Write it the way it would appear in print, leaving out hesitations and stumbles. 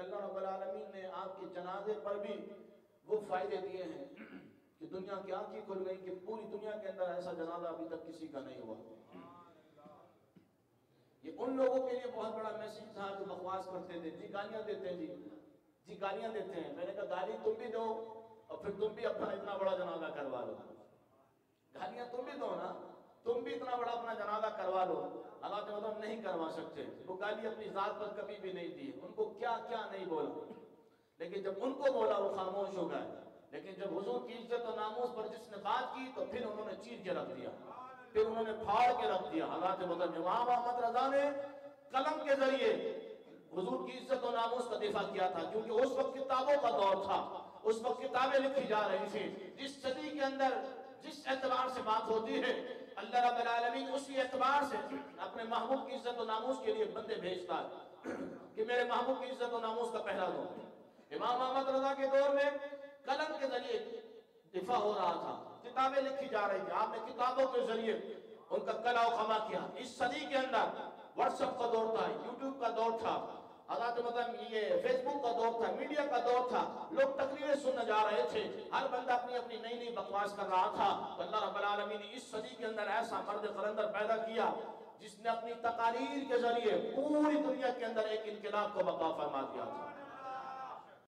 اللہ رب العالمین نے آپ کے جنازے پر بھی وہ فائدے دیے ہیں کہ دنیا کی آنکھیں کھل گئی کہ پوری دنیا کے اندر ایسا جنازہ ابھی تک کسی کا نہیں ہوا۔ یہ ان لوگوں کے لیے بہت بڑا میسج تھا جو بکواس کرتے تھے، جی گالیاں دیتے ہیں، جی گالیاں دیتے ہیں۔ میں نے کہا گالی تم بھی دو اور پھر تم بھی اپنا اتنا بڑا جنازہ کروا لو۔ گالیاں تم بھی دو نا، تم بھی اتنا بڑا اپنا جنازہ کروا لو۔ اللہ کے مطلب نہیں کروا سکتے۔ وہ گالی اپنی ذات پر کبھی بھی نہیں دی، ان کو کیا کیا نہیں بولا، لیکن جب ان کو بولا وہ خاموش ہو گئے۔ لیکن جب حضور کی عزت و ناموس پر جس نے بات کی تو پھر انہوں نے چیر کے رکھ دیا، پھر انہوں نے پھاڑ کے رکھ دیا۔ حضرت مطلب امام احمد رضا نے قلم کے ذریعے حضور کی عزت و ناموس کا دفاع کیا تھا، کیونکہ اس وقت کتابوں کا دور تھا، اس وقت کتابیں لکھی جا رہی تھی۔ جس صدی کے اندر جس اعتبار سے بات ہوتی ہے، اللہ رب العالمین اسی اعتبار سے اپنے محبوب کی عزت و ناموس کے لیے بندے بھیجتا ہے کہ میرے محبوب کی عزت و ناموس کا پہرا دو۔ امام احمد رضا کے دور میں قلم کے ذریعے دفاع ہو رہا تھا، کتابیں لکھی جا رہی تھی، آپ نے کتابوں کے ذریعے ان کا کلا و خما کیا۔ اس صدی کے اندر واٹس ایپ کا دور تھا، یوٹیوب کا دور تھا، حضرت مطلب یہ فیس بک کا دور تھا، میڈیا کا دور تھا، لوگ تقریریں سننے جا رہے تھے، ہر بندہ اپنی اپنی نئی نئی بکواس کر رہا تھا۔ تو اللہ رب العالمین نے اس صدی کے اندر ایسا مرد قلندر پیدا کیا جس نے اپنی تقاریر کے ذریعے پوری دنیا کے اندر ایک انقلاب کو بقا فرما دیا تھا۔